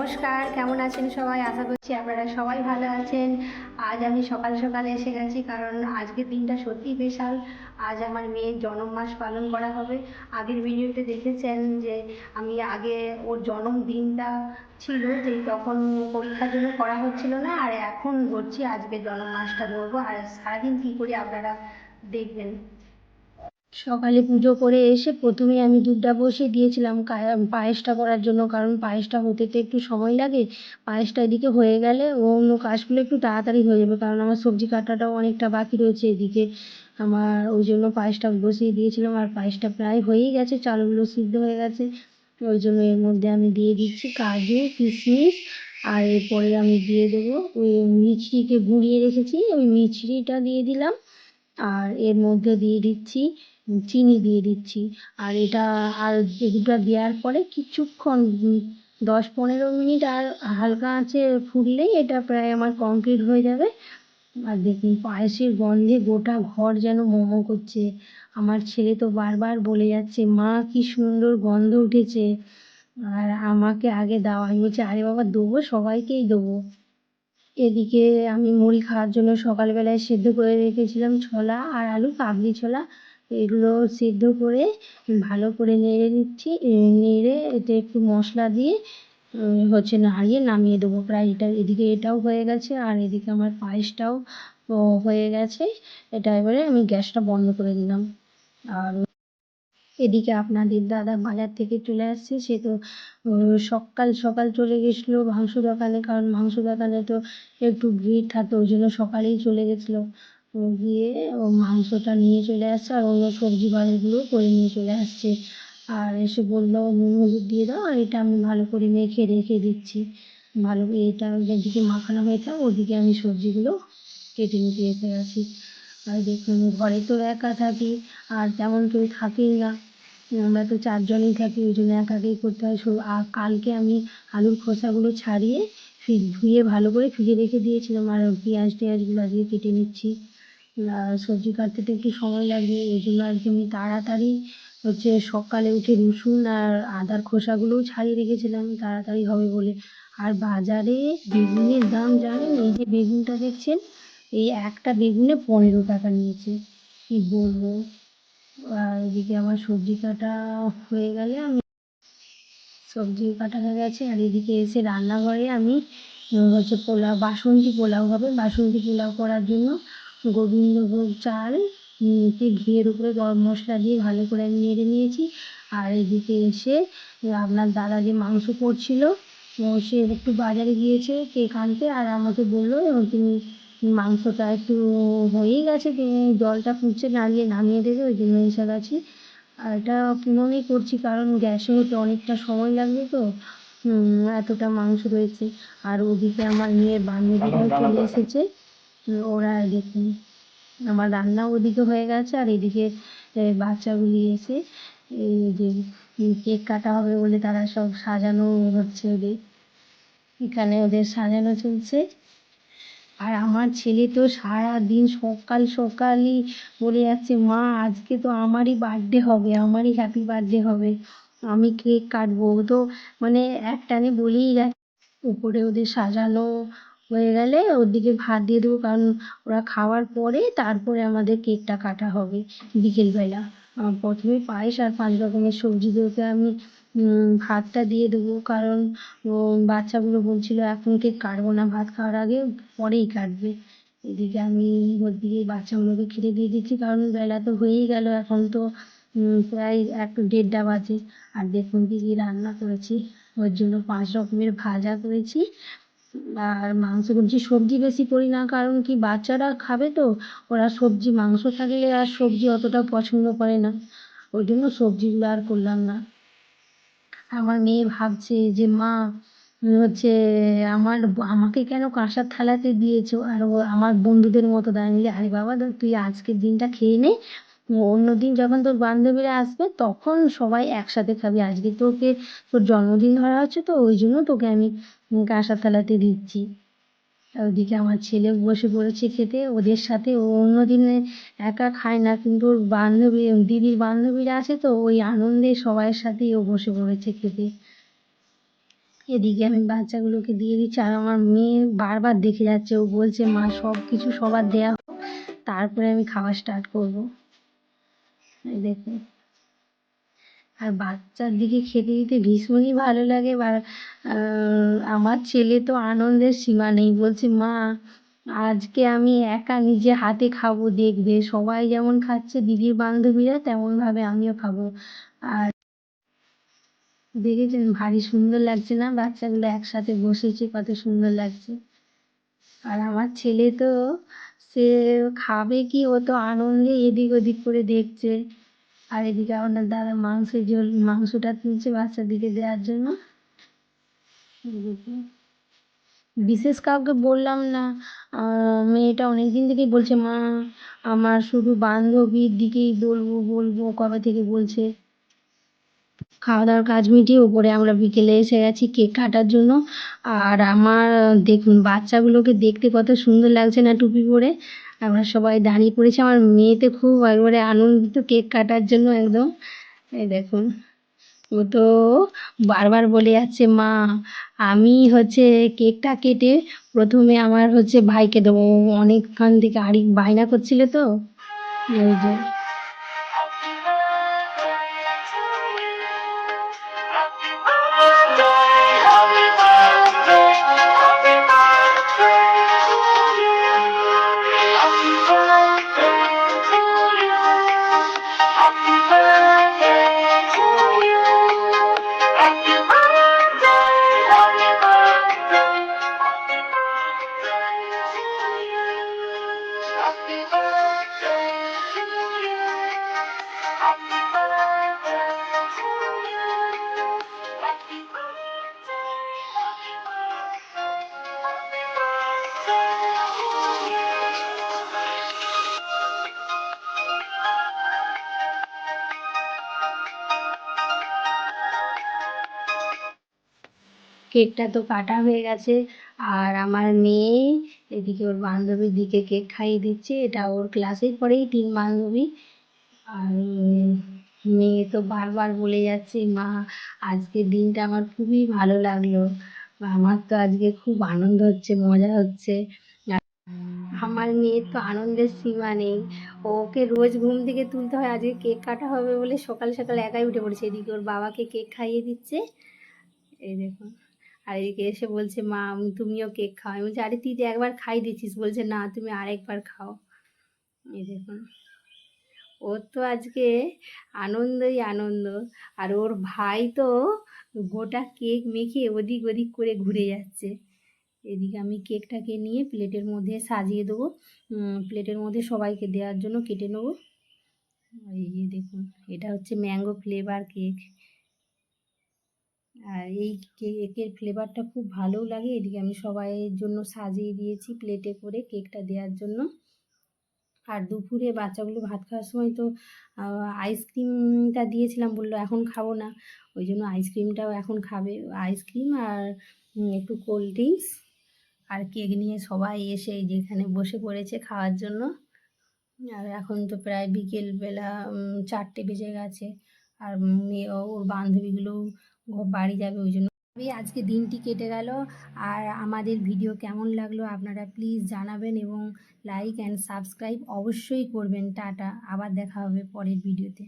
নমস্কার, কেমন আছেন সবাই? আশা করছি আপনারা সবাই ভালো আছেন। আজ আমি সকাল সকাল এসে গেছি কারণ আজকের দিনটা সত্যিই স্পেশাল। আজ আমার মেয়ের জন্মমাস পালন করা হবে। আগের ভিডিওতে দেখেছেন যে আমি আগে ওর জন্মদিনটা ছিল যে তখন পরীক্ষার জন্য করা হচ্ছিল না, আর এখন ধরছি আজকে জন্মমাসটা ধরবো, আর সারাদিন কী করি আপনারা দেখবেন। সকালে পুজো করে এসে প্রথমে আমি দুধটা বসিয়ে দিয়েছিলাম পায়েসটা করার জন্য, কারণ পায়েসটা হতে তো একটু সময় লাগে। পায়েসটা এদিকে হয়ে গেলে অন্য কাজগুলো একটু তাড়াতাড়ি হয়ে যাবে, কারণ আমার সবজি কাটাটাও অনেকটা বাকি রয়েছে এদিকে। আমার ওই জন্য পায়েসটা বসিয়ে দিয়েছিলাম, আর পায়েসটা প্রায় হয়েই গেছে, চালগুলো সিদ্ধ হয়ে গেছে। ওই জন্য এর মধ্যে আমি দিয়ে দিচ্ছি কাজু কিশমিশ, আর এরপরে আমি দিয়ে দেবো ওই মিছরিকে গুঁড়িয়ে রেখেছি, ওই মিছরিটা দিয়ে দিলাম। আর এর মধ্যে দিয়ে দিচ্ছি চিনি দিয়ে দিচ্ছি। আর এটা আর এগুলো দেওয়ার পরে কিছুক্ষণ 10-15 মিনিট আর হালকা আঁচে ফুটলেই এটা প্রায় আমার কমপ্লিট হয়ে যাবে। আর দেখুন পায়েসের গন্ধে গোটা ঘর যেন মোমো করছে। আমার ছেলে তো বারবার বলে যাচ্ছে, মা কি সুন্দর গন্ধ উঠেছে, আর আমাকে আগে দাও। আমি বলছি আরে বাবা দেবো, সবাইকেই দেবো। এদিকে আমি মুড়ি খাওয়ার জন্য সকালবেলায় সেদ্ধ করে রেখেছিলাম ছোলা আর আলু, কাবলি ছোলা। এগুলো সেদ্ধ করে ভালো করে নেড়ে নিচ্ছি, নেড়ে এতে একটু মশলা দিয়ে নাড়িয়ে নামিয়ে দেবো। প্রায় এদিকে এটাও হয়ে গেছে, আর এদিকে আমার পায়েসটাও হয়ে গেছে। এটা এবারে আমি গ্যাসটা বন্ধ করে দিলাম। আর এদিকে আপনাদের দাদা বাজার থেকে চলে আসছে। সে তো সকাল সকাল চলে গেছিলো মাংস দোকানে, কারণ মাংস দোকানে তো একটু ভিড় থাকে, ওই জন্য সকালেই চলে গেছিলো। গিয়ে ও মাংসটা নিয়ে চলে আসছে, আর অন্য সবজি বাজারগুলো করে নিয়ে চলে আসছে। আর এসে বললো নুন হলুদ দিয়ে দাও, আর এটা আমি ভালো করে মেখে রেখে দিচ্ছি। ভালো করে এটা যেদিকে মাখানো হয়ে থাকে ওদিকে আমি সবজিগুলো কেটে নিতে এসে গেছি। আর দেখুন ঘরে তো একা থাকি, আর তেমন কেউ থাকেই না। আমরা তো 4জনই থাকি, ওই জন্য একাকেই করতে হয়। আর কালকে আমি আলুর খোসাগুলো ছাড়িয়ে ধুয়ে ভালো করে ফ্রিজে রেখে দিয়েছিলাম, আর পেঁয়াজ টেয়াজগুলো আজকে কেটে নিচ্ছি। আর সবজি কাটতে তো একটু সময় লাগবে, ওই জন্য আজকে আমি তাড়াতাড়ি সকালে উঠে রসুন আর আদার খোসাগুলোও ছাড়িয়ে রেখেছিলাম তাড়াতাড়ি হবে বলে। আর বাজারে বেগুনের দাম জানেন? এই যে বেগুনটা দেখছেন, এই একটা বেগুনে 15 টাকা নিয়েছে। কি বলবো। আর এদিকে আমার সবজি কাটা হয়ে গেলে আমি সবজি কাটা হয়ে গেছে, আর এদিকে এসে রান্নাঘরে আমি বাসন্তী পোলাও হবে। বাসন্তী পোলাও করার জন্য গোবিন্দভোগ চাল ঘিয়ের উপরে গরম মশলা দিয়ে ভালো করে আমি নেড়ে নিয়েছি। আর এদিকে এসে আপনার দাদা যে মাংস করছিল, সে একটু বাজারে গিয়েছে কেক আনতে, আর আমাকে বললো তুমি মাংসটা একটু হয়েই গেছে, তুমি জলটা ফুটছে নামিয়ে দেবে, ওই জন্য এসে গেছি। আর এটা পুরোনোই করছি, কারণ গ্যাসে হতে অনেকটা সময় লাগবে তো, এতটা মাংস রয়েছে। আর ওদিকে আমার মেয়ের বান্ধবীরাও চলে এসেছে। ওরা দেখুন আমার রান্না ওদিকে হয়ে গেছে, আর এদিকে বাচ্চাগুলি এসে এই যে কেক কাটা হবে বলে তারা সব সাজানো হচ্ছে, ওদের এখানে ওদের সাজানো চলছে। আর আমার ছেলে তো সারাদিন সকাল সকালই বলে যাচ্ছে, মা আজকে তো আমারই বার্থডে হবে, আমারই হ্যাপি বার্থডে হবে, আমি কেক কাটবো। ও তো মানে একটানে বলেই যায়। উপরে ওদের সাজানো হয়ে গেলে ওর দিকে ভাত দিয়ে দেবো, কারণ ওরা খাওয়ার পরে তারপরে আমাদের কেকটা কাটা হবে বিকেলবেলা। প্রথমে পায়েস আর 5 রকমের সবজি দিয়ে আমি ভাতটা দিয়ে দেবো, কারণ বাচ্চাগুলো বলছিল এখন কেক কাটবো না, ভাত খাওয়ার আগে পরেই কাটবে। এদিকে আমি ওদিকে বাচ্চাগুলোকে খেতে দিয়ে দিচ্ছি, কারণ বেলা তো হয়েই গেল, এখন তো প্রায় 1-1:30 বাজে। আর দেখুন কী কী রান্না করেছি। ওর জন্য 5 রকমের ভাজা করেছি, আর মাংস করেছি। সবজি বেশি করি না, কারণ কি বাচ্চারা খাবে তো, ওরা সবজি মাংস থাকলে আর সবজি অতটা পছন্দ করে না, ওই জন্য সবজিগুলো আর করলাম না। আমার মেয়ে ভাবছে যে মা হচ্ছে আমার আমাকে কেন কাঁসার থালাতে দিয়েছো, আর ও আমার বন্ধুদের মতো দাঁড়িয়ে। আরে বাবা তুই আজকের দিনটা খেয়ে নে, অন্য দিন যখন তোর বান্ধবীরা আসবে তখন সবাই একসাথে খাবি, আজকে তোর জন্মদিন ধরা হচ্ছে তো ওই জন্য তোকে আমি কাঁসার থালাতে দিচ্ছি। আর ওদিকে আমার ছেলে বসে পড়েছে খেতে ওদের সাথে। ও অন্য দিনে একা খায় না, কিন্তু ওর দিদির বান্ধবীরা আছে তো, ওই আনন্দে সবাইয়ের সাথেই ও বসে পড়েছে খেতে। এদিকে আমি বাচ্চাগুলোকে দিয়ে দিচ্ছি, আর আমার মেয়ে বারবার দেখে যাচ্ছে, ও বলছে মা সব কিছু সবার দেয়া হোক, তারপরে আমি খাওয়া স্টার্ট করব। এই দেখুন, আর বাচ্চার দিকে খেতে দিতে ভীষণই ভালো লাগে। আমার ছেলে তো আনন্দের সীমা নেই, বলছে মা আজকে আমি একা নিজে হাতে খাবো, দেখবে সবাই যেমন খাচ্ছে দিদির বান্ধবীরা তেমনভাবে আমিও খাবো। আর দেখেছেন ভারী সুন্দর লাগছে না, বাচ্চাগুলো একসাথে বসেছে, কত সুন্দর লাগছে। আর আমার ছেলে তো সে খাবে কি, ও তো আনন্দে এদিক ওদিক করে দেখছে। আর এদিকে আপনার দাদা মাংসটা তুলছে বাচ্চাদিকে দেওয়ার জন্য। বিশেষ কাউকে বললাম না, মেয়েটা অনেকদিন থেকেই বলছে মা আমার শুধু বান্ধবীর দিকেই বলবো বলবো কবে থেকে বলছে। খাওয়া দাওয়ার কাজ মিটিয়ে উপরে আমরা বিকেলে এসে গেছি কেক কাটার জন্য। আর আমার দেখুন বাচ্চাগুলোকে দেখতে কত সুন্দর লাগছে না টুপি পরে। আমরা সবাই দাঁড়িয়ে পড়েছি, আমার মেয়েতে খুব একবারে আনন্দিত কেক কাটার জন্য একদম। এই দেখুন, ও তো বারবার বলে যাচ্ছে মা আমি কেকটা কেটে প্রথমে আমার ভাইকে দেবো। ও অনেকক্ষণ থেকে বায়না করছিল তো, ওই যে। কেকটা তো কাটা হয়ে গেছে, আর আমার মেয়ে এদিকে ওর বান্ধবীর দিকে কেক খাইয়ে দিচ্ছে। এটা ওর ক্লাসের পরেই 3 বান্ধবী। আর মেয়ে তো বারবার বলে যাচ্ছে মা আজকের দিনটা আমার খুবই ভালো লাগলো, বা আমার তো আজকে খুব আনন্দ হচ্ছে, মজা হচ্ছে। আমার মেয়ের তো আনন্দের সীমা নেই, ওকে রোজ ঘুম থেকে তুলতে হয়, আজকে কেক কাটা হবে বলে সকাল সকাল একাই উঠে পড়েছে। এদিকে ওর বাবাকে কেক খাইয়ে দিচ্ছে, এই দেখুন। আর এদিকে এসে বলছে মা তুমিও কেক খাও। আমি বলছি আরে তুই তো একবার খাই দিচ্ছিস, বলছে না তুমি আরেকবার খাও। এই দেখুন, ওর তো আজকে আনন্দই আনন্দ। আর ওর ভাই তো গোটা কেক মেখে ওদিক ওদিক করে ঘুরে যাচ্ছে। এদিকে আমি কেকটাকে নিয়ে প্লেটের মধ্যে সাজিয়ে দেবো, প্লেটের মধ্যে সবাইকে দেওয়ার জন্য কেটে নেবো। এই যে দেখুন, এটা ম্যাঙ্গো ফ্লেভার কেক। আর এই কেকের ফ্লেভারটা খুব ভালোও লাগে। এদিকে আমি সবাইয়ের জন্য সাজিয়ে দিয়েছি প্লেটে করে কেকটা দেওয়ার জন্য। আর দুপুরে বাচ্চাগুলো ভাত খাওয়ার সময় তো আইসক্রিমটা দিয়েছিলাম, বললো এখন খাবো না, ওই জন্য আইসক্রিমটাও এখন খাবে। আইসক্রিম আর একটু কোল্ড ড্রিঙ্কস আর কেক নিয়ে সবাই এসে যেখানে বসে পড়েছে খাওয়ার জন্য। আর এখন তো প্রায় বিকেলবেলা 4টে বেজে গেছে। আর ওর বান্ধবীগুলো বাড়ি যাবে, ওই জন্য আজকে দিনটি কেটে গেল। আর আমাদের ভিডিও কেমন লাগলো আপনারা প্লিজ জানাবেন, এবং লাইক অ্যান্ড সাবস্ক্রাইব অবশ্যই করবেন। টাটা, আবার দেখা হবে পরের ভিডিওতে।